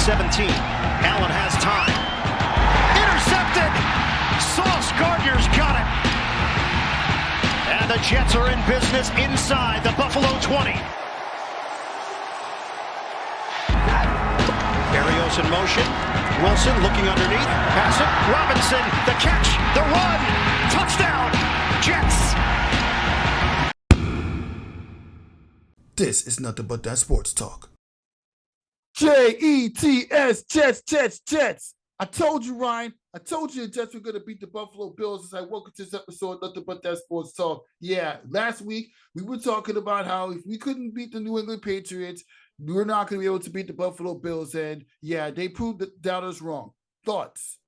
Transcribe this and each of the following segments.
17. Allen has time. Intercepted! Sauce Gardner's got it. And the Jets are in business inside the Buffalo 20. Berrios in motion. Wilson looking underneath. Pass it. Robinson, the catch, the run. Touchdown, Jets. This is nothing but that sports talk. Jets, Jets. I told you, Ryan. I told you the Jets were going to beat the Buffalo Bills as I welcome to this episode, Nothing But That Sports Talk. Yeah, last week we were talking about how if we couldn't beat the New England Patriots, we're not going to be able to beat the Buffalo Bills. And yeah, they proved the doubters wrong. Thoughts?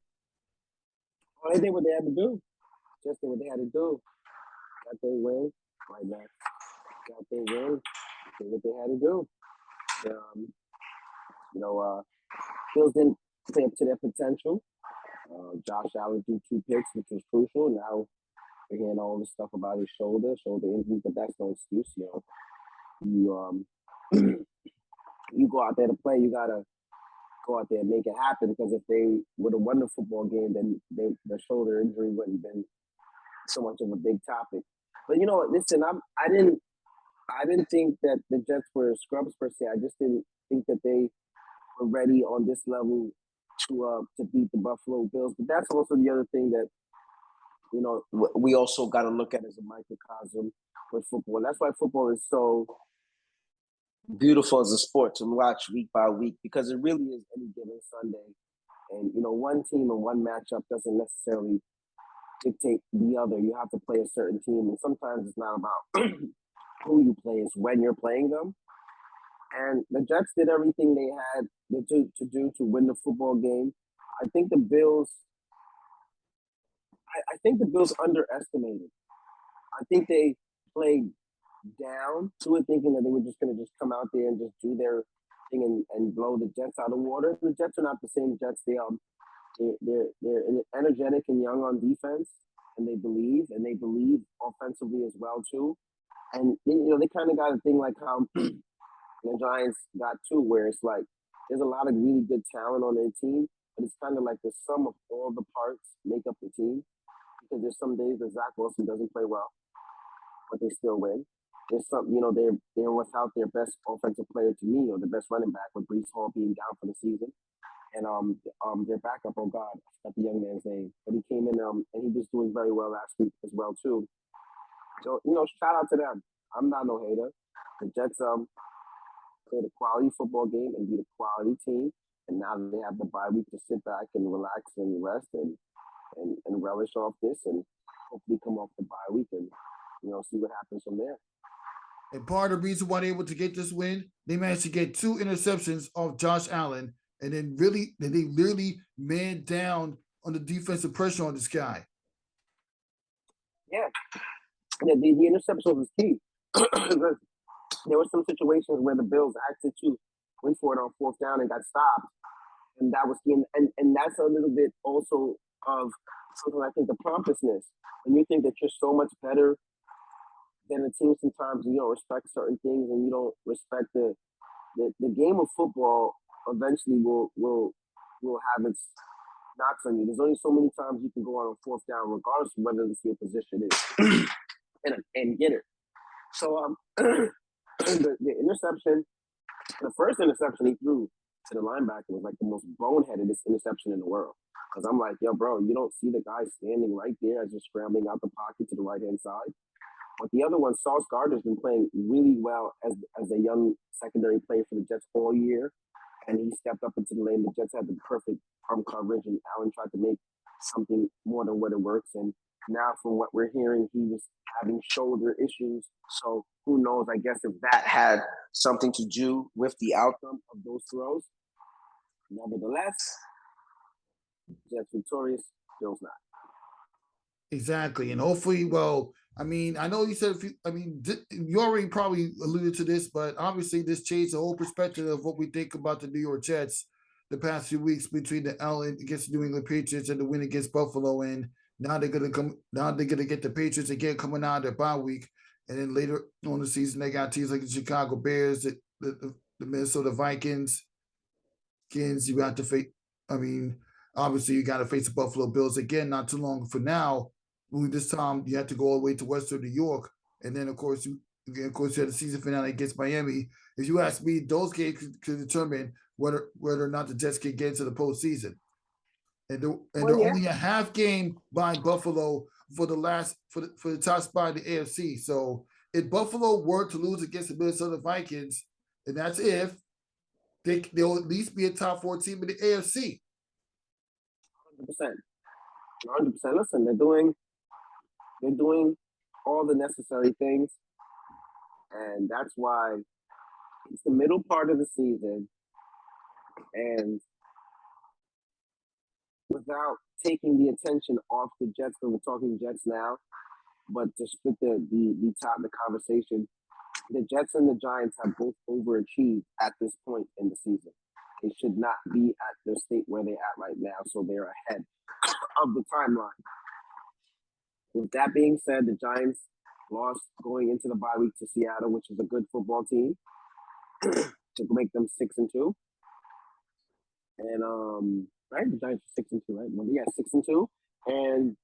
Well, they did what they had to do. Just did what they had to do. Got their win right now. Got their win. Did what they had to do. Bills didn't play up to their potential. Josh Allen threw 2 picks, which was crucial. Now we're hearing all this stuff about his shoulder injury, but that's no excuse. You go out there to play, you gotta go out there and make it happen. Because if they would have won the football game, then the shoulder injury wouldn't have been so much of a big topic. But you know what? Listen, I didn't think that the Jets were scrubs per se. I just didn't think that they were ready on this level to beat the Buffalo Bills. But that's also the other thing that we also got to look at as a microcosm with football. And that's why football is so beautiful as a sport to watch week by week, because it really is any given Sunday. And one team and one matchup doesn't necessarily dictate the other. You have to play a certain team, and sometimes it's not about who you play, it's when you're playing them. And the Jets did everything they had to do to win the football game. I think the Bills underestimated. I think they played down to it, thinking that they were just going to come out there and just do their thing and blow the Jets out of water. The Jets are not the same Jets. They're energetic and young on defense, and they believe offensively as well too. And they kind of got a thing like how the Giants got too, where it's like there's a lot of really good talent on their team, but it's kind of like the sum of all the parts make up the team. Because there's some days that Zach Wilson doesn't play well, but they still win. There's some, they're without their best offensive player to me, or the best running back, with Breece Hall being down for the season. And their backup, oh God, I forgot the young man's name, but he came in and he was doing very well last week as well too. So shout out to them. I'm not no hater. The Jets played a quality football game and beat a quality team, and now they have the bye week to sit back and relax and rest and relish off this, and hopefully come off the bye week and see what happens from there. And part of the reason why they were able to get this win, they managed to get 2 interceptions off Josh Allen, and then they really man down on the defensive pressure on this guy. Yeah, the interception was key. There were some situations where the Bills actually went for it on 4th down and got stopped, and that was key. And that's a little bit also of something, I think, the pompousness. When you think that you're so much better than the team, sometimes you don't respect certain things, and you don't respect the game of football. Eventually will have its knocks on you. There's only so many times you can go on a 4th down, regardless of whether the field position is, and get it. So the interception, the first interception he threw to the linebacker was like the most boneheadedest interception in the world. Because I'm like, yo, bro, you don't see the guy standing right there as you're scrambling out the pocket to the right-hand side. But the other one, Sauce Gardner's been playing really well as a young secondary player for the Jets all year. And he stepped up into the lane. The Jets had the perfect arm coverage, and Allen tried to make something more than what it works. And now from what we're hearing, he was having shoulder issues. So who knows, I guess, if that had something to do with the outcome of those throws. Nevertheless, Jets victorious, Bills not. Exactly. And hopefully, I know you said, you already probably alluded to this, but obviously this changed the whole perspective of what we think about the New York Jets the past few weeks between the Allen against the New England Patriots and the win against Buffalo. And now they're gonna get the Patriots again coming out of their bye week. And then later on the season, they got teams like the Chicago Bears, the Minnesota Vikings, You got to face. I mean, obviously you got to face the Buffalo Bills again. Not too long from now. This time you have to go all the way to Western New York, and then of course you had the season finale against Miami. If you ask me, those games could determine whether or not the Jets can get into the postseason. And they're only a half game behind Buffalo for the top spot in the AFC. So if Buffalo were to lose against the Minnesota Vikings, and that's if they'll at least be a top 4 team in the AFC. 100%. 100%. Listen, they're doing all the necessary things, and that's why it's the middle part of the season, and without taking the attention off the Jets, because we're talking Jets now, but to split the top of the conversation, the Jets and the Giants have both overachieved at this point in the season. They should not be at the state where they're at right now, so they're ahead of the timeline. With that being said, the Giants lost going into the bye week to Seattle, which is a good football team, to make them 6-2. And right, the Giants are 6-2, right? Well, yeah, 6-2, and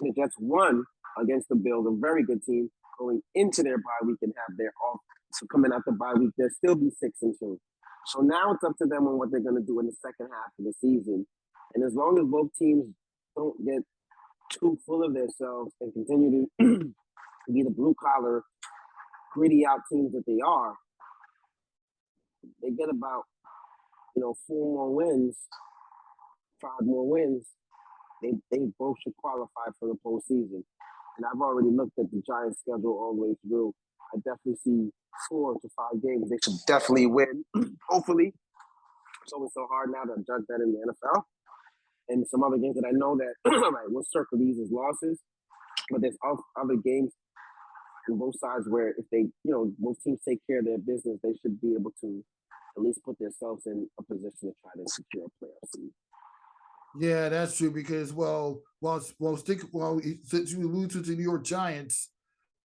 the Jets won against the Bills, a very good team, going into their bye week and have their off. So coming out the bye week, they'll still be 6-2. So now it's up to them on what they're going to do in the second half of the season. And as long as both teams don't get too full of themselves and continue to be the blue-collar, gritty-out teams that they are, they get about, 4 more wins, 5 more wins, they both should qualify for the postseason. And I've already looked at the Giants' schedule all the way through. I definitely see 4 to 5 games they should definitely win, hopefully. It's always so hard now to judge that in the NFL. And some other games that I know that, right, we'll circle these as losses, but there's other games on both sides where if they, both teams take care of their business, they should be able to at least put themselves in a position to try to secure a playoff seed. Yeah, that's true because since you allude to the New York Giants,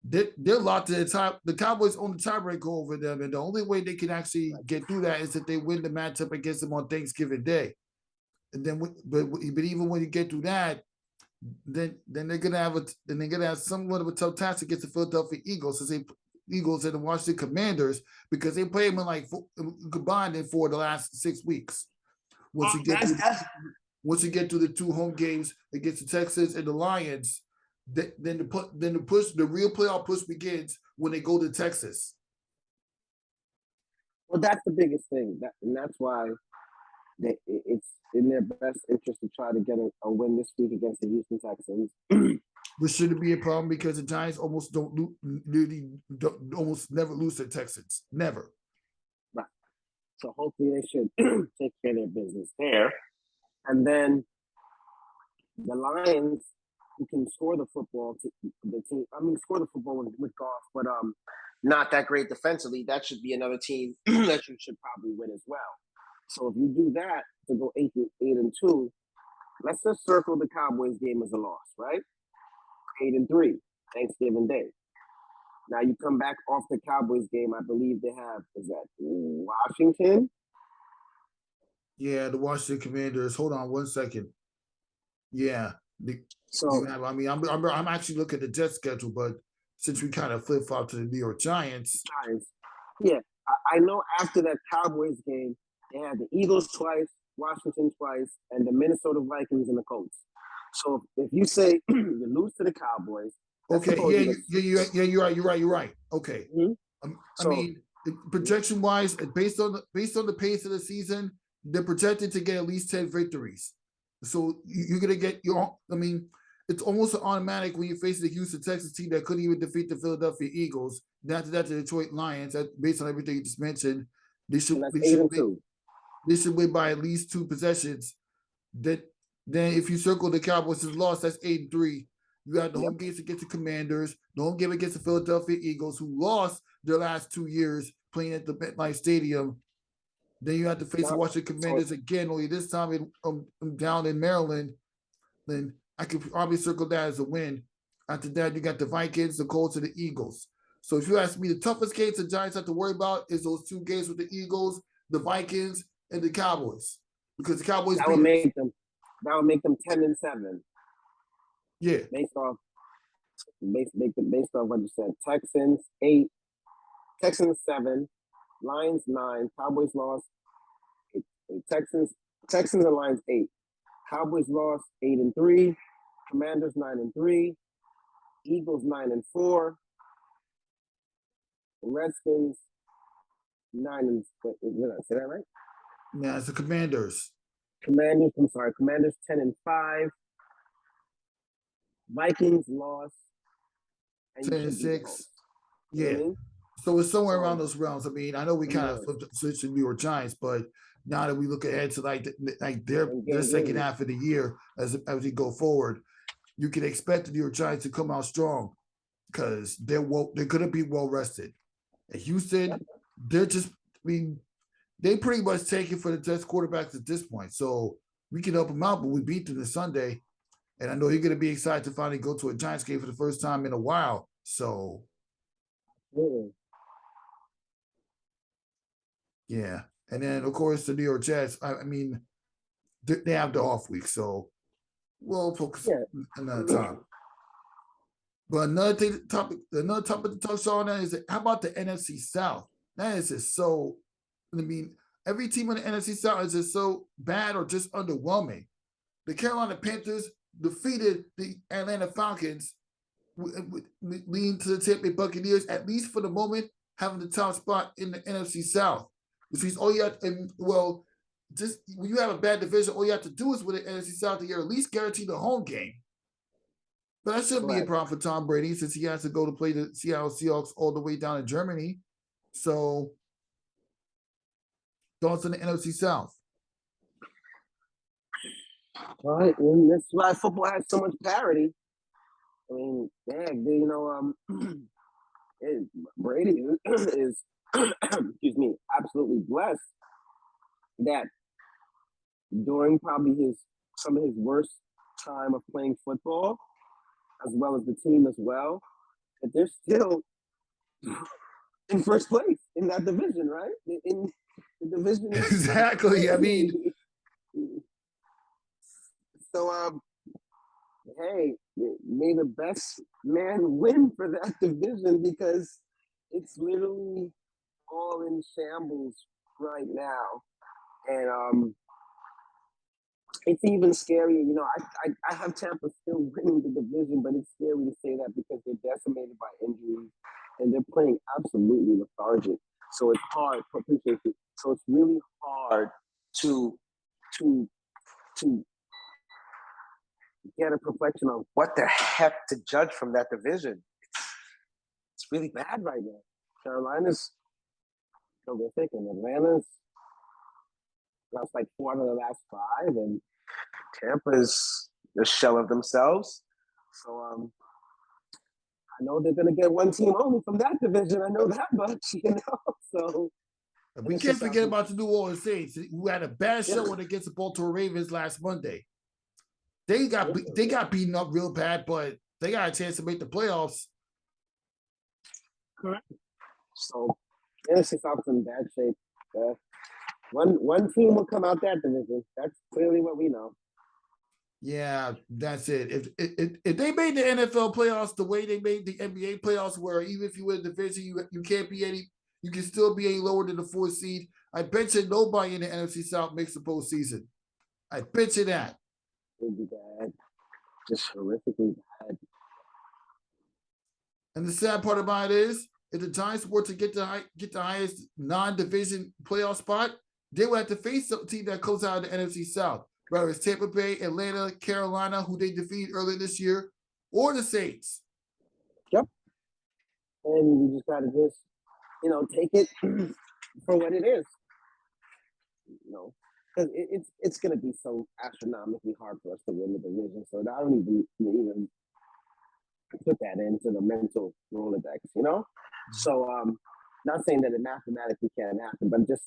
they're locked to the top. The Cowboys own the tiebreaker over them, and the only way they can actually get through that is if they win the matchup against them on Thanksgiving Day. And then, but even when you get through that, then they're gonna have somewhat of a tough task against the Philadelphia Eagles, and the Washington Commanders, because they play them combined for the last 6 weeks. Once you get to the 2 home games against the Texans and the Lions, then the real playoff push begins when they go to Texas. Well, that's the biggest thing, and that's why it's in their best interest to try to get a win this week against the Houston Texans. Which shouldn't be a problem because the Giants almost almost never lose to Texans, never. Right. So hopefully they should take care of their business there. And then the Lions, who can score the football, score the football with Goff, but not that great defensively. That should be another team that you should probably win as well. So if you do that to go 8-2, let's just circle the Cowboys game as a loss, right? 8-3, Thanksgiving Day. Now you come back off the Cowboys game. I believe they have, is that Washington? Yeah, the Washington Commanders. Hold on 1 second. Yeah. I'm actually looking at the Jets schedule, but since we kind of flip flop to the New York Giants. Yeah, I know after that Cowboys game, they had the Eagles twice, Washington twice, and the Minnesota Vikings and the Colts. So if you say you lose to the Cowboys, okay, you're right. Okay, projection wise, based on the pace of the season, they're projected to get at least 10 victories. So you're gonna get it's almost automatic when you face the Houston Texans team that couldn't even defeat the Philadelphia Eagles. After that, the Detroit Lions. Based on everything you just mentioned, they should win by at least 2 possessions. Then if you circle the Cowboys' loss, that's 8-3. You got the home games against the Commanders, the home game against the Philadelphia Eagles, who lost their last 2 years playing at the MetLife Stadium. Then you have to face the Washington Commanders again, only this time down in Maryland. Then I could probably circle that as a win. After that, you got the Vikings, the Colts, and the Eagles. So if you ask me, the toughest games the Giants have to worry about is those 2 games with the Eagles, the Vikings, and the Cowboys. because the Cowboys that would make them 10-7. Yeah. Based off what you said. Texans 8, Texans 7, Lions 9, Cowboys lost 8. Texans and Lions 8. Cowboys lost 8-3, Commanders 9-3, Eagles 9-4, Redskins 9 did I say that right? Yeah, it's the Commanders. Commanders 10-5. Vikings lost 10-6. You know Yeah. what I mean? So it's somewhere around those realms. I mean, I know we kind of switched to New York Giants, but now that we look ahead to like their second half of the year as we go forward, you can expect the New York Giants to come out strong because they're going to be well rested. And Houston, they're just, I mean, they pretty much take it for the best quarterbacks at this point. So we can help them out, but we beat them this Sunday. And I know you're going to be excited to finally go to a Giants game for the first time in a while. So, yeah. And then, of course, the New York Jets, I mean, they have the off week. So we'll focus another time. But another topic to touch on is how about the NFC South? That is just so, I mean, every team in the NFC South is just so bad or just underwhelming. The Carolina Panthers defeated the Atlanta Falcons, leading to the Tampa Bay Buccaneers, at least for the moment, having the top spot in the NFC South. Which means all you have just when you have a bad division, all you have to do is win the NFC South to at least guarantee the home game. But that shouldn't be a problem for Tom Brady since he has to go to play the Seattle Seahawks all the way down in Germany. So, thoughts on the NFC South? All right, and that's why football has so much parity. I mean, Brady is excuse me, absolutely blessed that during probably some of his worst time of playing football, as well as the team as well, that they're still in first place in that division, right? In the division. Exactly. I mean, so hey, may the best man win for that division because it's literally all in shambles right now, and it's even scarier. You know, I have Tampa still winning the division, but it's scary to say that because they're decimated by injuries and they're playing absolutely lethargic. So it's hard. So it's really hard to get a reflection on what the heck to judge from that division. It's really bad right now. Carolina's terrific, and Atlanta's lost like 4 out of the last 5, and Tampa's a shell of themselves. So I know they're going to get one team only from that division. I know that much, you know. So we can't forget about the New Orleans Saints, who had a bad showing against the Baltimore Ravens last Monday. They got beaten up real bad, but they got a chance to make the playoffs. Correct. So NFC South's in bad shape. One team will come out that division. That's clearly what we know. Yeah, that's it. If they made the NFL playoffs the way they made the NBA playoffs, where even if you win a division, you can't be you can still be any lower than the 4th seed. I bet you nobody in the NFC South makes the postseason. I bet you that. It would be bad, just horrifically bad. And the sad part about it is, if the Giants were to get the highest non-division playoff spot, they would have to face some team that comes out of the NFC South, whether it's Tampa Bay, Atlanta, Carolina, who they defeated earlier this year, or the Saints. Yep. And you just got to take it for what it is. You know, because it's going to be so astronomically hard for us to win the division. So I don't even put that into the mental Rolodex, you know? So not saying that it mathematically can't happen, but just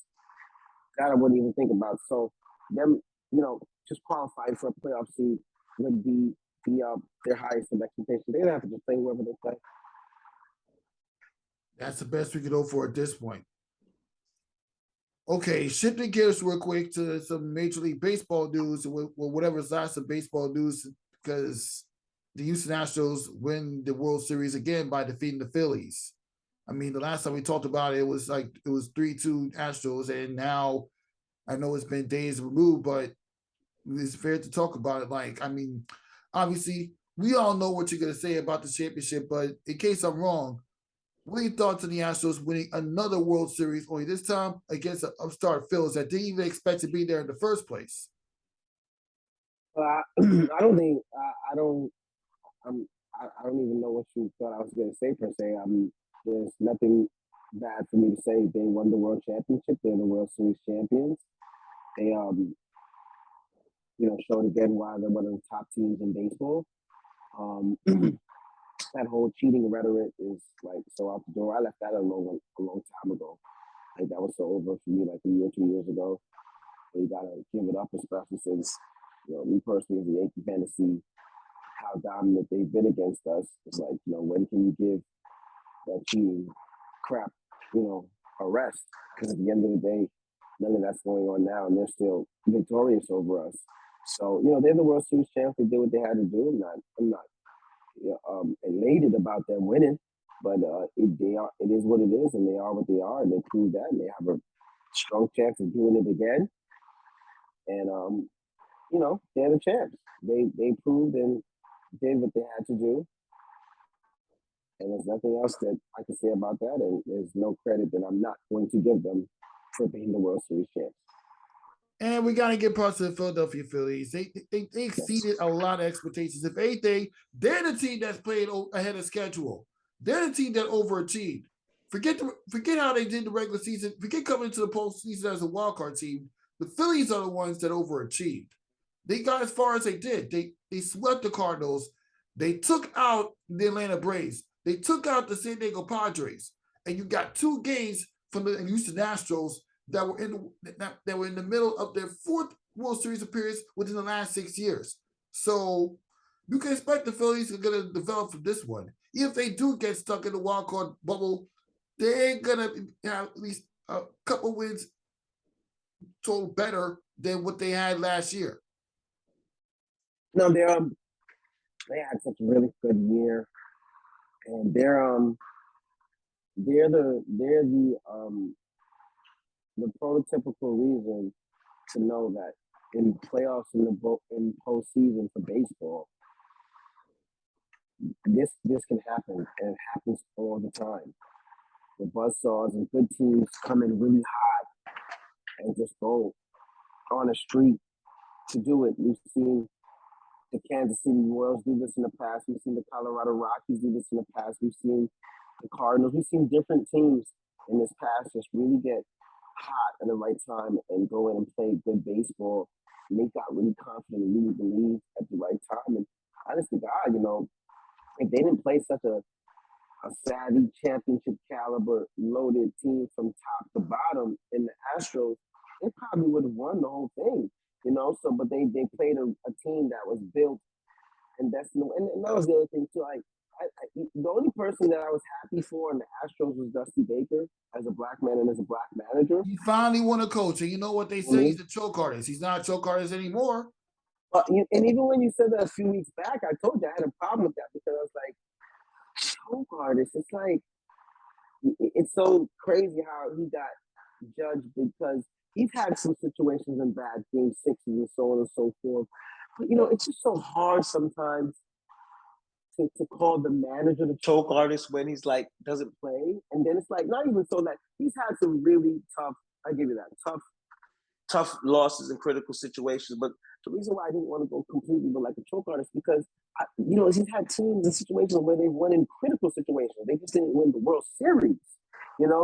that I wouldn't even think about. So them, just qualifying for a playoff seed would be their highest of expectation. They're going to have to just play whoever they play. That's the best we could hope for at this point. Okay, shifting gears real quick to some Major League Baseball news, or whatever's last of baseball news, because the Houston Astros win the World Series again by defeating the Phillies. I mean, the last time we talked about it, it was 3-2 Astros, and now I know it's been days removed, but it's fair to talk about it. Like, I mean, obviously, we all know what you're gonna say about the championship, but in case I'm wrong, what are your thoughts on the Astros winning another World Series, only this time against an upstart Phillies that didn't even expect to be there in the first place? I don't think I don't even know what you thought I was going to say per se. There's nothing bad for me to say. They won the World Championship. They're the World Series champions. They showed again why they're one of the top teams in baseball. That whole cheating rhetoric is like so out the door. I left that alone a long time ago. Like that was so over for me like a year, 2 years ago. So you gotta give it up, especially since me personally as a Yankee fan to see how dominant they've been against us. It's like, when can you give that cheating crap, a rest? Because at the end of the day, none of that's going on now, and they're still victorious over us. So, they're the World Series champs. They did what they had to do. I'm not elated about them winning, but it is what it is, and they are what they are, and they proved that, and they have a strong chance of doing it again. And they're the champs. They proved and did what they had to do, and there's nothing else that I can say about that. And there's no credit that I'm not going to give them for being the World Series champs. And we got to get props to the Philadelphia Phillies. They exceeded a lot of expectations. If anything, they're the team that's played ahead of schedule. They're the team that overachieved. Forget how they did the regular season. Forget coming into the postseason as a wild card team. The Phillies are the ones that overachieved. They got as far as they did. They swept the Cardinals. They took out the Atlanta Braves. They took out the San Diego Padres. And you got 2 games from the Houston Astros that were in the middle of their 4th World Series appearance within the last 6 years. So you can expect the Phillies are going to develop from this one. If they do get stuck in the wild card bubble, they're going to have at least a couple wins total better than what they had last year. No, they had such a really good year, and they're the prototypical reason to know that in playoffs in postseason for baseball, this can happen, and it happens all the time. The buzzsaws and good teams come in really hot and just go on a streak to do it. We've seen the Kansas City Royals do this in the past. We've seen the Colorado Rockies do this in the past. We've seen the Cardinals. We've seen different teams in this past just really get hot at the right time and go in and play good baseball. And they got really confident and really believed at the right time. And honest to God, if they didn't play such a savvy championship caliber loaded team from top to bottom in the Astros, they probably would have won the whole thing. But they played a team that was built, and that was the other thing too. The only person that I was happy for in the Astros was Dusty Baker as a black man and as a black manager. He finally won a coach, and you know what they say? He's a choke artist. He's not a choke artist anymore. And even when you said that a few weeks back, I told you I had a problem with that because I was like, choke artist. It's like it's so crazy how he got judged because he's had some situations in bad game 6s and so on and so forth. But it's just so hard sometimes to call the manager the choke artist when he's like doesn't play. And then it's like not even so that he's had some really tough, I give you that, tough losses in critical situations. But the reason why I didn't want to go completely but like a choke artist because he's had teams in situations where they've won in critical situations. They just didn't win the World Series.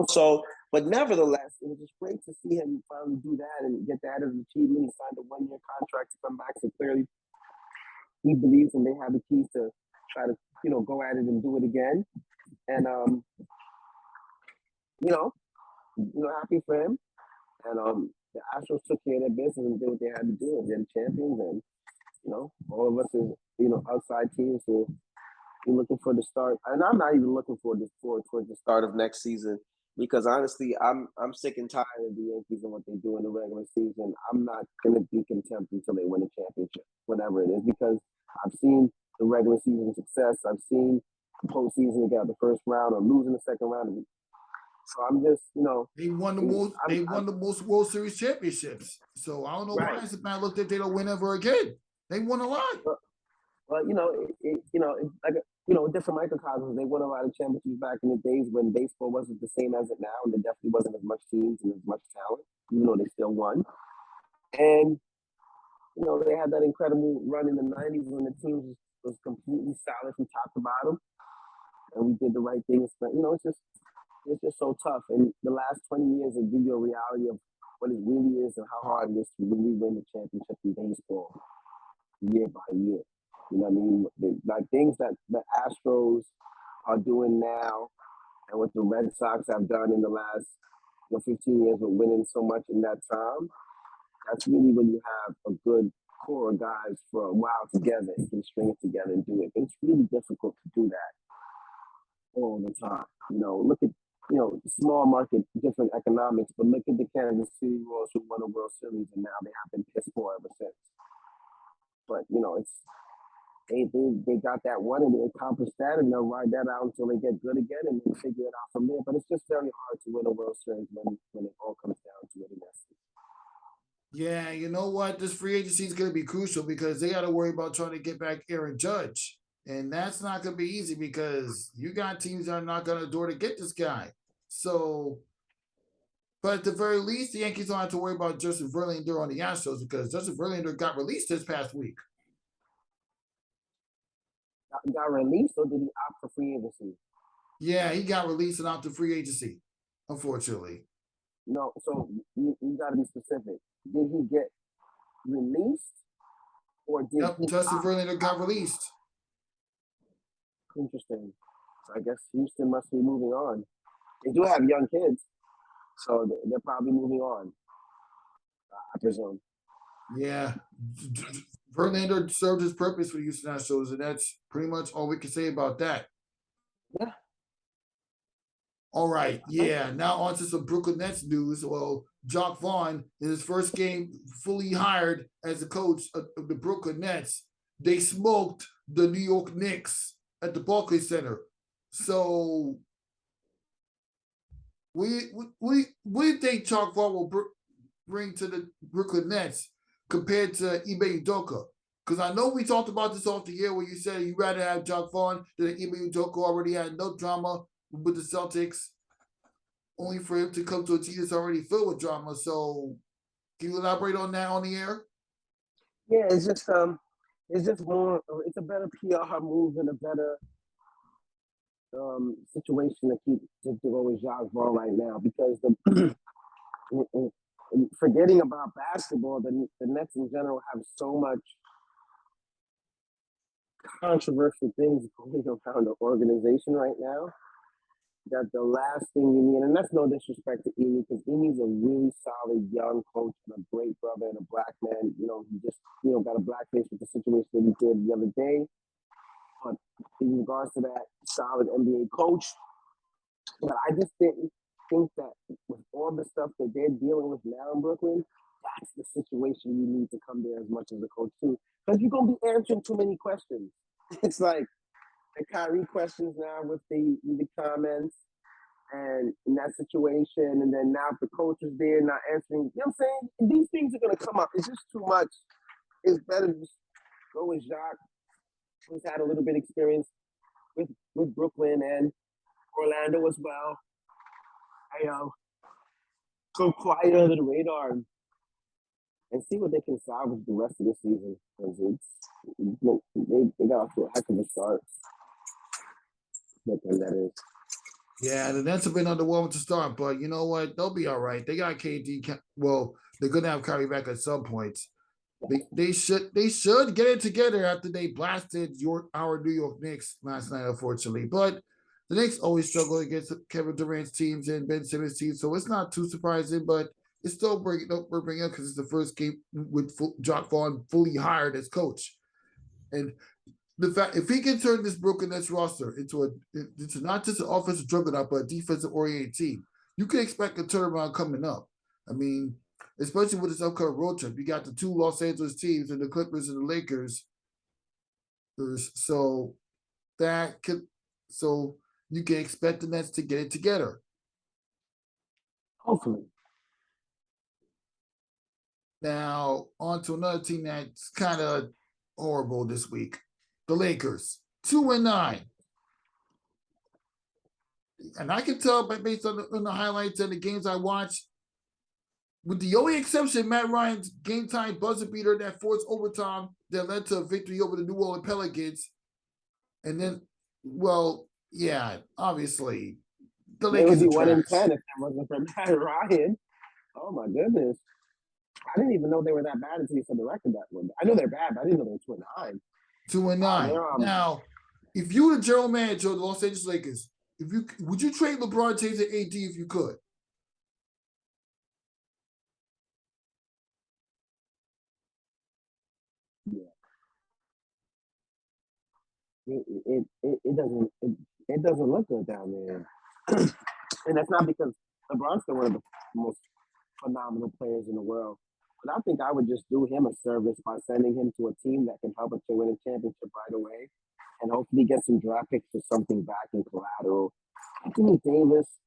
So, but nevertheless, it was just great to see him finally do that and get that as an achievement. He signed a 1-year contract to come back, so clearly he believes and they have the keys to try to, go at it and do it again. And, happy for him. And the Astros took care of their business and did what they had to do, and they're the champions. And, all of us as, outside teams will be looking for the start. And I'm not even looking forward towards the start of next season because honestly, I'm sick and tired of the Yankees and what they do in the regular season. I'm not gonna be content until they win a championship, whatever it is, because I've seen the regular season success. I've seen the postseason get out the first round or losing the second round. So I'm just, they won the most. I'm, They won the most World Series championships. So I don't know why right. it's not looked at they don't win ever again. They won a lot. But it's like a different microcosms. They won a lot of championships back in the days when baseball wasn't the same as it now, and there definitely wasn't as much teams and as much talent, even though they still won. And they had that incredible run in the '90s when the team was completely solid from top to bottom, and we did the right things. But it's just so tough. And the last 20 years will give you a reality of what it really is and how hard it is to really win the championship in baseball year by year. You know what I mean? Like things that the Astros are doing now and what the Red Sox have done in the last 15 years of winning so much in that time, that's really when you have a good core of guys for a while together and can string it together and do it. But it's really difficult to do that all the time. Look at small market, different economics, but look at the Kansas City Royals who won a World Series and now they have been piss poor ever since. But it's they got that one and they accomplished that and they'll ride that out until they get good again and then figure it out from there. But it's just very hard to win a World Series when it all comes down to it in essence. Yeah, you know what? This free agency is going to be crucial because they got to worry about trying to get back Aaron Judge. And that's not going to be easy because you got teams that are not going to adore to get this guy. So, but at the very least, the Yankees don't have to worry about Justin Verlander on the Astros because Justin Verlander got released this past week. Got released or did he opt for free agency? Yeah, he got released and out to free agency, unfortunately. No, so you got to be specific. Did he get released or did Justin Verlander got released. Interesting. So I guess Houston must be moving on. They do have young kids, so they're probably moving on, I presume. Yeah. Verlander served his purpose for the Houston Astros, and that's pretty much all we can say about that. Yeah. All right. Yeah. Now on to some Brooklyn Nets news. Well, Jacque Vaughn, in his first game fully hired as the coach of the Brooklyn Nets, they smoked the New York Knicks at the Barclays Center. So, what do you think Jacque Vaughn will bring to the Brooklyn Nets compared to Ime Udoka? Because I know we talked about this off the air where you said you'd rather have Jacque Vaughn than Ime Udoka already had no drama with the Celtics, only for him to come to a team that's already filled with drama. So, can you elaborate on that on the air? Yeah, it's just more. It's a better PR move and a better situation to go with Jacque Vaughn right now because forgetting about basketball, the Nets in general have so much controversial things going around the organization right now that the last thing you need, and that's no disrespect to Emi, because Emi's a really solid young coach and a great brother and a black man. He just got a black face with the situation that he did the other day. But in regards to that solid NBA coach, but I just didn't think that with all the stuff that they're dealing with now in Brooklyn, that's the situation you need to come there as much as a coach too, because you're gonna be answering too many questions. It's like the Kyrie questions now with the comments and in that situation, and then now if the coach is there not answering, you know what I'm saying? And these things are gonna come up. It's just too much. It's better to just go with Jacque, who's had a little bit of experience with Brooklyn and Orlando as well. Go quiet under the radar and see what they can salvage the rest of the season, because they got off to a heck of a start. That is. Yeah, the Nets have been underwhelming to start, but you know what? They'll be all right. They got KD. Well, they're gonna have Kyrie back at some point. They should get it together after they blasted our New York Knicks last night, unfortunately. But the Knicks always struggle against Kevin Durant's teams and Ben Simmons' teams, so it's not too surprising. But it's still bringing up because it's the first game with Jacque Vaughn fully hired as coach, and the fact if he can turn this Brooklyn Nets roster into not just an offensive juggernaut but a defensive oriented team, you can expect a turnaround coming up. I mean, especially with this upcoming road trip, you got the two Los Angeles teams and the Clippers and the Lakers. So so you can expect the Nets to get it together. Hopefully. Now, on to another team that's kind of horrible this week. The Lakers, 2-9. And I can tell based on the highlights and the games I watched, with the only exception, Matt Ryan's game time buzzer beater that forced overtime that led to a victory over the New Orleans Pelicans. And then, well, yeah, obviously, the They Lakers would be are 1-10 trash. if it wasn't for Matt Ryan. Oh my goodness. I didn't even know they were that bad until you said the record that one. I know they're bad, but I didn't know they were 2-9. 2-9. Now, if you were the general manager of the Los Angeles Lakers, would you trade LeBron James and AD if you could? Yeah. It doesn't look good down there. And that's not because LeBron's still one of the most phenomenal players in the world. But I think I would just do him a service by sending him to a team that can help us to win a championship right away and hopefully get some draft picks or something back in collateral. Anthony Davis,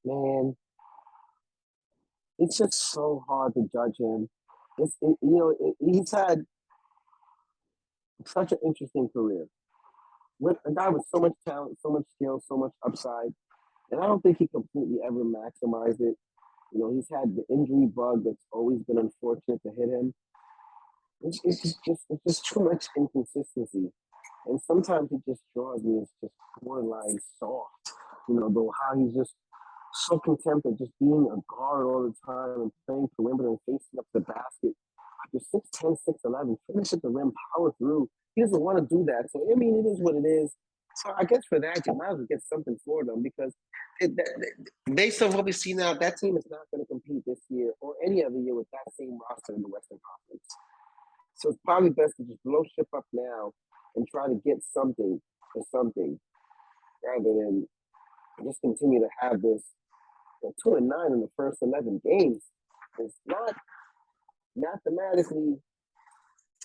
man, it's just so hard to judge him. He's had such an interesting career. With a guy with so much talent, so much skill, so much upside, and I don't think he completely ever maximized it. He's had the injury bug that's always been unfortunate to hit him. It's just too much inconsistency, and sometimes it just draws me as just borderline soft. Though how he's just so content at just being a guard all the time and playing perimeter and facing up the basket. You're 6'10", 6'11", finish at the rim, power through. He doesn't want to do that. So, I mean, it is what it is. So I guess for that, you might as well get something for them because based on what we see now, that team is not going to compete this year or any other year with that same roster in the Western Conference. So it's probably best to just blow ship up now and try to get something for something rather than just continue to have this 2-9 in the first 11 games. It's not mathematically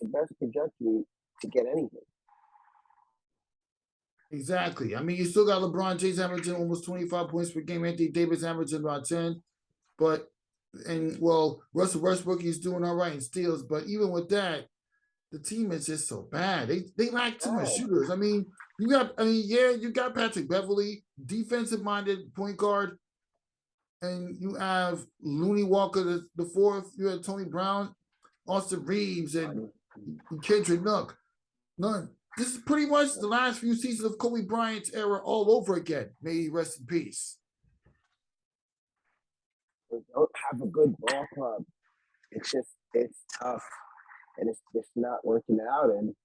the best trajectory to get anything. Exactly. I mean, you still got LeBron James averaging almost 25 points per game. Anthony Davis averaging about 10. Russell Westbrook, he's doing all right in steals. But even with that, the team is just so bad. They lack too much shooters. I mean, you got Patrick Beverley, defensive-minded point guard. And you have Looney Walker, the fourth. You have Tony Brown, Austin Reeves, and Kendrick Nook. None. This is pretty much the last few seasons of Kobe Bryant's era all over again. May he rest in peace. They don't have a good ball club. It's tough. And it's just not working out. And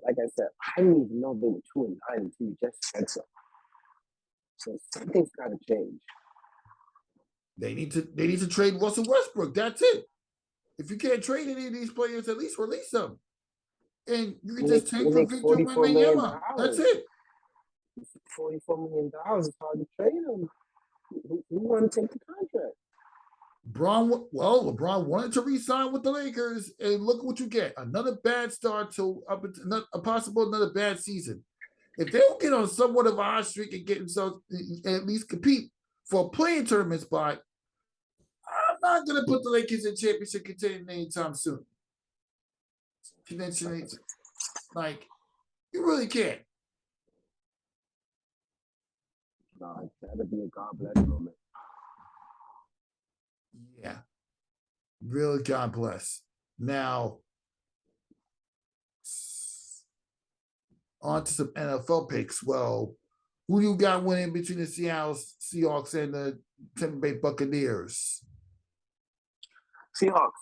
like I said, I didn't even know they were 2-9 until you just said so. So something's got to change. They need to trade Russell Westbrook. That's it. If you can't trade any of these players, at least release them. And you can just take for Victor Wembanyama. That's it. $44 million is hard to trade him. Who want to take the contract? LeBron wanted to re-sign with the Lakers, and look what you get. Another bad start to another bad season. If they don't get on somewhat of a hot streak and get themselves at least compete for a playing tournament spot, I'm not going to put the Lakers in championship contention anytime soon. Like, you really can't. No, it's got to be a God bless moment. Yeah. Really, God bless. Now, on to some NFL picks. Well, who do you got winning between the Seattle Seahawks and the Tampa Bay Buccaneers? Seahawks.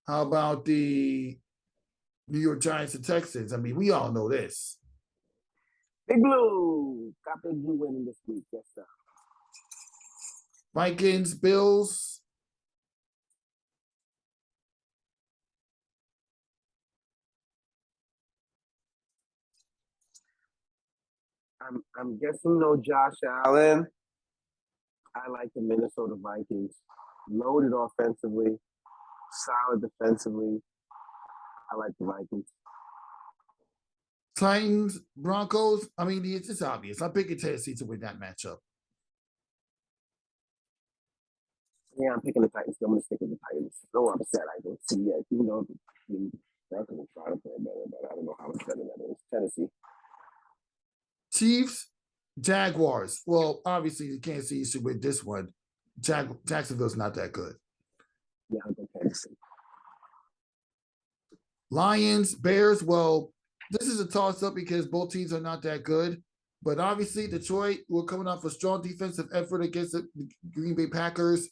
How about the New York Giants and Texans? I mean, we all know this. Big Blue. Got Big Blue winning this week. Yes, sir. Vikings, Bills. I'm guessing no Josh Allen. I like the Minnesota Vikings. Loaded offensively, solid defensively. I like the Vikings. Titans, Broncos. I mean, it's obvious. I'm picking Tennessee to win that matchup. Yeah, I'm picking the Titans. I'm going to stick with the Titans. No upset. I don't see yet. Even though the Falcons are trying to play better, but I don't know how much better that is. Tennessee. Chiefs, Jaguars. Well, obviously, you can't see you should win this one. Jacksonville's not that good. Yeah, I'll go Tennessee. Lions, Bears. Well, this is a toss-up because both teams are not that good. But obviously, Detroit were coming off a strong defensive effort against the Green Bay Packers.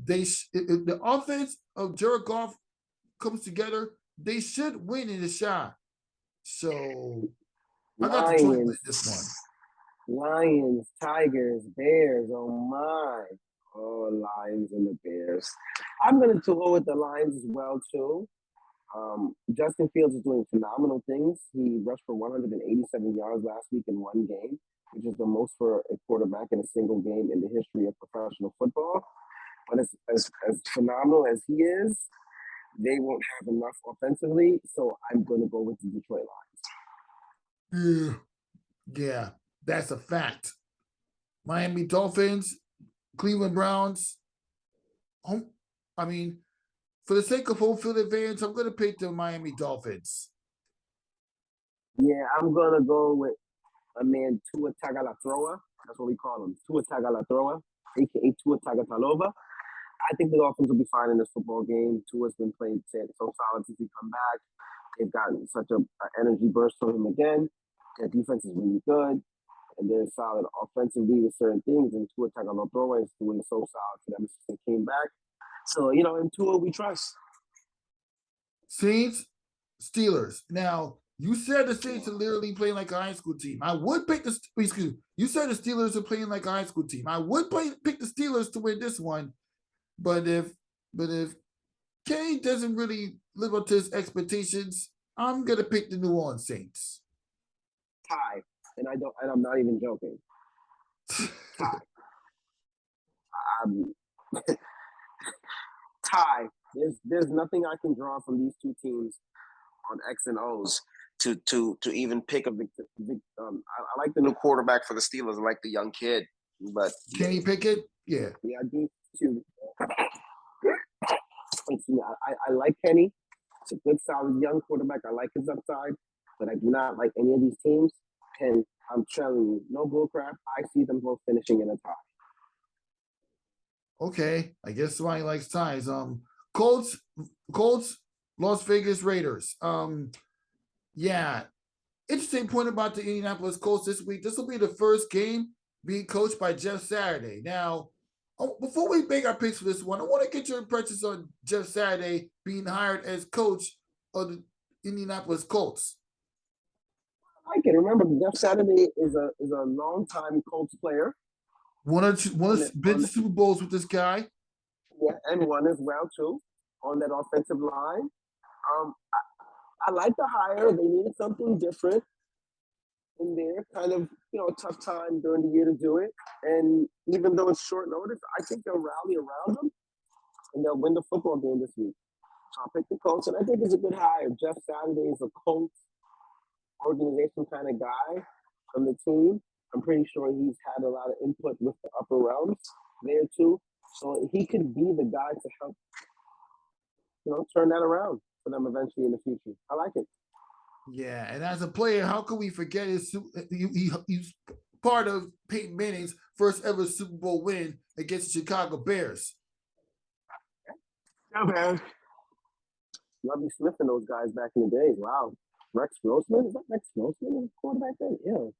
If the offense of Jared Goff comes together, they should win in the shot. So I got Detroit win this one. Lions, Tigers, Bears. Oh my! Oh, Lions and the Bears. I'm going to go with the Lions as well too. Justin Fields is doing phenomenal things. He rushed for 187 yards last week in one game, which is the most for a quarterback in a single game in the history of professional football. But as phenomenal as he is, they won't have enough offensively, so I'm going to go with the Detroit Lions. Yeah, that's a fact. Miami Dolphins, Cleveland Browns. I mean, for the sake of home field advantage, I'm going to pick the Miami Dolphins. Yeah, I'm going to go with a man, Tua Tagovailoa. That's what we call him, Tua Tagovailoa, a.k.a. Tua Tagovailoa. I think the Dolphins will be fine in this football game. Tua's been playing so solid since he come back. They've gotten such an energy burst from him again. Their defense is really good, and they're solid offensively with certain things. And Tua Tagovailoa is doing so solid for them since they came back. So, in Tua we trust. Saints, Steelers. Now, you said the Saints are literally playing like a high school team. I would pick you said the Steelers are playing like a high school team. I would pick the Steelers to win this one. But if Kenny doesn't really live up to his expectations, I'm gonna pick the New Orleans Saints. Tie, and I'm not even joking. Tie. Tie. There's nothing I can draw from these two teams on X and O's to even pick a victor. I like the new quarterback for the Steelers. I like the young kid, but Kenny Pickett, yeah, I do too. I like Kenny. It's a good, solid young quarterback. I like his upside, but I do not like any of these teams. And I'm telling you, no bullcrap. I see them both finishing in a tie. Okay, I guess somebody likes ties. Colts, Las Vegas Raiders. Yeah, interesting point about the Indianapolis Colts this week. This will be the first game being coached by Jeff Saturday. Now, before we make our picks for this one, I want to get your impressions on Jeff Saturday being hired as coach of the Indianapolis Colts. I can remember Jeff Saturday is a long-time Colts player. One or been to Super Bowls with this guy. Yeah, and one as well too on that offensive line. I like the hire. They needed something different in there. Kind of, a tough time during the year to do it. And even though it's short notice, I think they'll rally around them and they'll win the football game this week. So I'll pick the Colts, and I think it's a good hire. Jeff Saturday is a Colts organization kind of guy from the team. I'm pretty sure he's had a lot of input with the upper realms there too. So he could be the guy to help, turn that around for them eventually in the future. I like it. Yeah, and as a player, how could we forget he's part of Peyton Manning's first ever Super Bowl win against the Chicago Bears. Yeah, man. Lovely Smith and those guys back in the days. Wow. Rex Grossman? Is that Rex Grossman quarterback then? Yeah.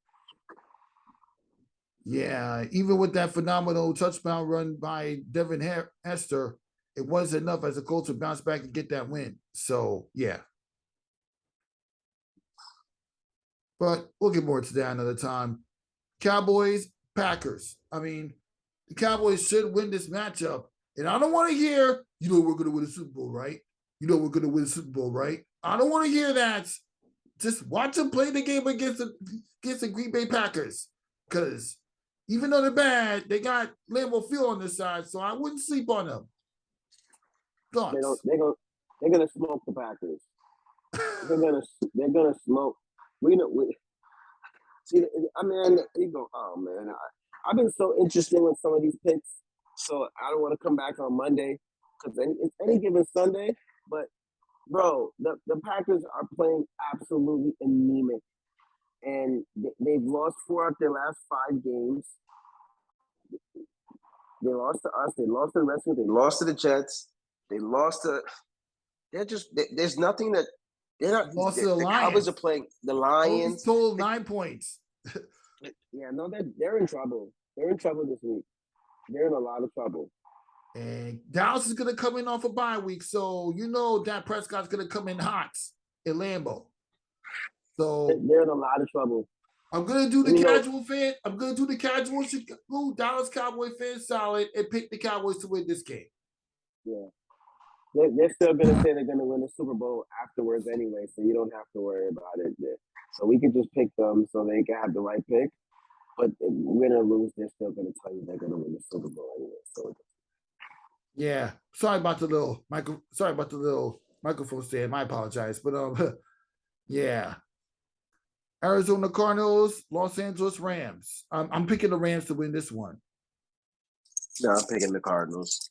Yeah, even with that phenomenal touchdown run by Devin Hester, it wasn't enough as a Colts to bounce back and get that win. So, yeah. But we'll get more to that another time. Cowboys, Packers. I mean, the Cowboys should win this matchup. And I don't want to hear, we're going to win the Super Bowl, right? We're going to win the Super Bowl, right? I don't want to hear that. just watch them play the game against the Green Bay Packers. Because even though they're bad, they got Lambeau Field on their side, so I wouldn't sleep on them. Thoughts? They're gonna smoke the Packers. They're gonna smoke. We know. See, I mean, you go. Oh man, I've been so interested with some of these picks, so I don't want to come back on Monday because it's any given Sunday. But bro, the Packers are playing absolutely anemic, and they've lost 4 of their last 5 games. They lost to us. They lost to the Redskins. They lost to the Jets. They lost to. They're just. There's nothing that. They're not. Lost to the Lions. Cowboys are playing the Lions. Total 9 points. Yeah, no, they're in trouble. They're in trouble this week. They're in a lot of trouble. And Dallas is going to come in off a bye week, so you know Dak Prescott's going to come in hot in Lambeau. So they're in a lot of trouble. I'm going to do the casual fan. I'm going to do the casual Dallas Cowboy fan solid and pick the Cowboys to win this game. Yeah. They're still going to say they're going to win the Super Bowl afterwards anyway, so you don't have to worry about it. So we could just pick them so they can have the right pick. But win or lose, they're still going to tell you they're going to win the Super Bowl anyway. So yeah, sorry about the little microphone stand. I apologize, but yeah. Arizona Cardinals, Los Angeles Rams. I'm picking the Rams to win this one. No, I'm picking the Cardinals.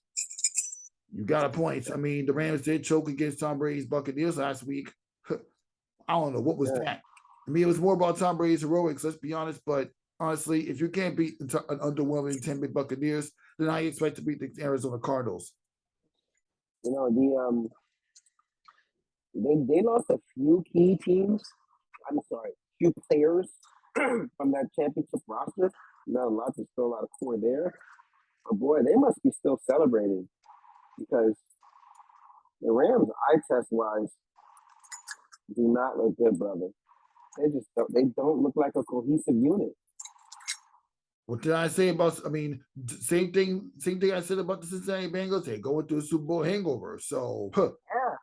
You got a point. I mean, the Rams did choke against Tom Brady's Buccaneers last week. I don't know what was that. I mean, it was more about Tom Brady's heroics. Let's be honest. But honestly, if you can't beat an underwhelming Tampa Bay Buccaneers, then I expect to beat the Arizona Cardinals. You know, they lost a few key teams. I'm sorry, few players from that championship roster. Not a lot. There's still a lot of core there. But boy, they must be still celebrating because the Rams, eye test wise, do not look good, brother. They don't look like a cohesive unit. What did I say about? I mean, same thing I said about the Cincinnati Bengals. They're going through a Super Bowl hangover. So, yeah,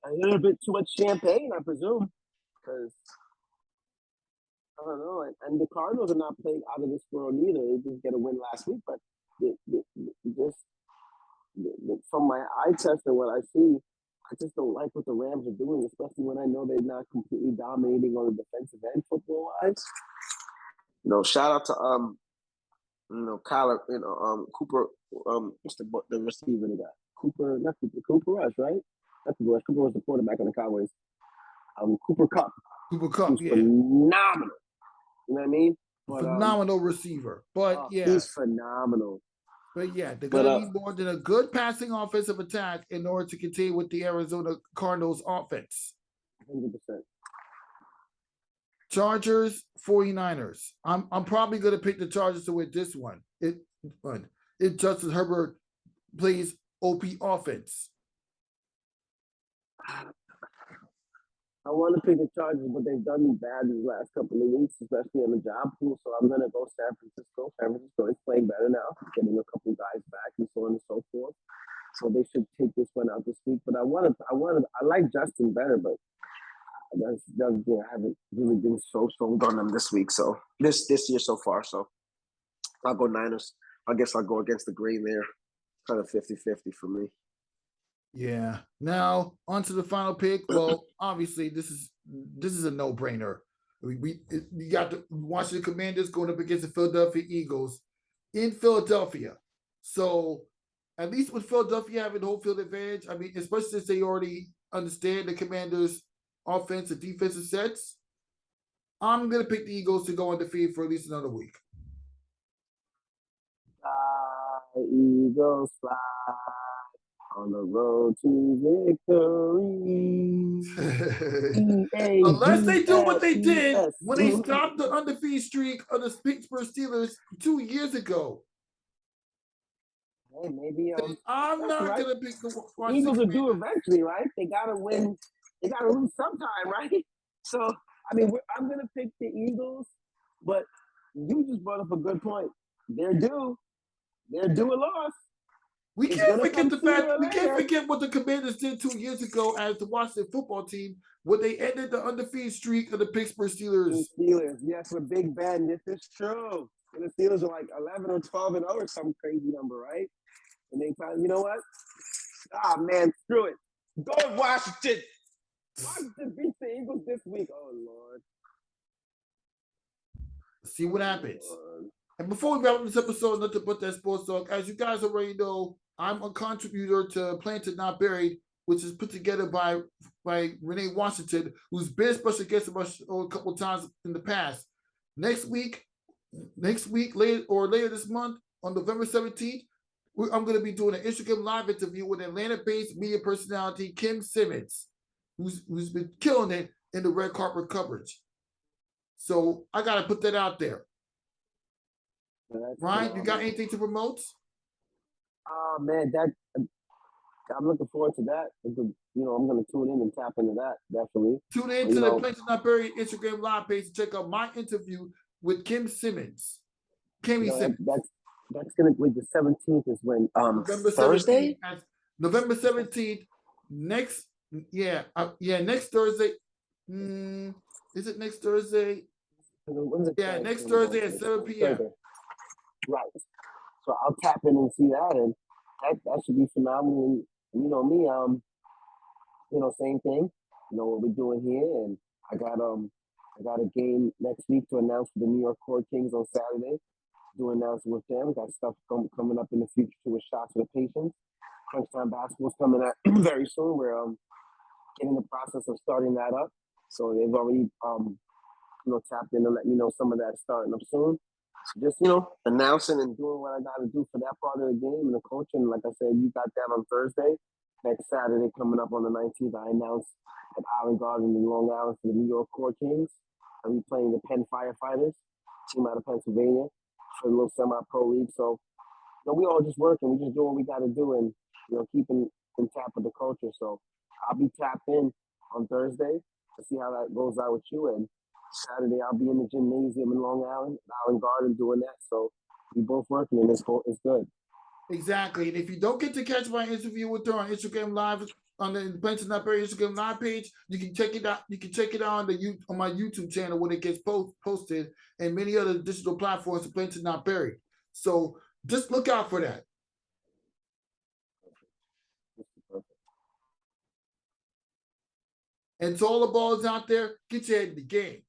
a little bit too much champagne, I presume, because I don't know. And the Cardinals are not playing out of this world either. They just get a win last week, but from my eye test and what I see, I just don't like what the Rams are doing, especially when I know they're not completely dominating on the defensive end football-wise. You know, shout out to Kyler, Cooper. What's the receiver they got? Cooper Rush, right? That's the Rush. Cooper was the quarterback on the Cowboys. Cooper Kupp. Yeah, phenomenal. You know what I mean? But, phenomenal receiver. But yeah, he's phenomenal. But yeah, they're going to need more than a good passing offensive attack in order to continue with the Arizona Cardinals offense. 100%. Chargers, 49ers. I'm probably going to pick the Chargers to win this one. If Justin Herbert plays OP offense. I want to pick the Chargers, but they've done me bad these last couple of weeks, especially on the job pool. So I'm going to go San Francisco. San Francisco is playing better now, getting a couple guys back and so on and so forth. So they should take this one out this week. But I like Justin better, but I haven't really been so sold on them this week. So this year so far. So I'll go Niners. I guess I'll go against the grain there. Kind of 50-50 for me. Yeah. Now on to the final pick. Well, obviously this is a no-brainer. You got the Washington Commanders going up against the Philadelphia Eagles in Philadelphia. So at least with Philadelphia having home field advantage, I mean, especially since they already understand the Commanders' offense and defensive sets, I'm gonna pick the Eagles to go undefeated for at least another week. Eagles fly on the road to victory. Unless they do what they did when they stopped the undefeated streak of the Pittsburgh Steelers 2 years ago. Hey, maybe I'm not gonna pick the Eagles will do eventually, right? They gotta win. They gotta lose sometime, right? So I mean, I'm gonna pick the Eagles, but you just brought up a good point. They're due a loss. We It's can't gonna forget come the sooner fact. or We can't later. forget what the Commanders did 2 years ago as the Washington football team when they ended the undefeated streak of the Pittsburgh Steelers. The Steelers, yes, with Big Ben. This is true. And the Steelers are like 11 or 12 and 0 or some crazy number, right? And they finally, you know what? Ah, man, screw it. Go with Washington. Washington beats the Eagles this week. Oh, Lord. See what happens. Lord. And before we wrap up this episode, Nothing But That Sports Talk, as you guys already know, I'm a contributor to Planted Not Buried, which is put together by Renee Washington, who's been a special guest of our show a couple times in the past. Next week, later this month, on November 17th, I'm going to be doing an Instagram live interview with Atlanta-based media personality Kim Simmons, who's been killing it in the red carpet coverage. So I got to put that out there. Ryan, you got anything to promote? Oh, man, I'm looking forward to that. I'm going to tune in and tap into that, definitely. Tune in to the Planted Not Buried Instagram live page to check out my interview with Kim Simmons. Simmons. That's going to be the 17th is when November Thursday? 17th. November 17th. Next Thursday. Is it next Thursday? Yeah, next Thursday at 7 p.m. Right. So I'll tap in and see that, and that should be phenomenal. And, you know me, same thing. You know what we're doing here, and I got a game next week to announce for the New York Court Kings on Saturday. Do announcement with them. Got stuff coming up in the future to a shot for the patients. Crunch Time Basketball's coming out very soon. We're in the process of starting that up. So they've already tapped in to let me know some of that starting up soon. So just announcing and doing what I got to do for that part of the game and the coaching. Like I said, you got that on Thursday. Next Saturday coming up on the 19th, I announced at Island Garden in Long Island for the New York Court Kings. I'll be playing the Penn Firefighters, team out of Pennsylvania, for the little semi-pro league. So, we all just working. We just doing what we got to do and, keeping in tap with the culture. So I'll be tapped in on Thursday to see how that goes out with you. And Saturday, I'll be in the gymnasium in Long Island, Island Garden, doing that. So we both working, and it's good. Exactly. And if you don't get to catch my interview with her on Instagram Live, on the Planted Not Buried Instagram Live page, you can check it out. You can check it out on my YouTube channel when it gets posted, and many other digital platforms. Planted Not Buried. So just look out for that. And to all the balls out there, get your head in the game.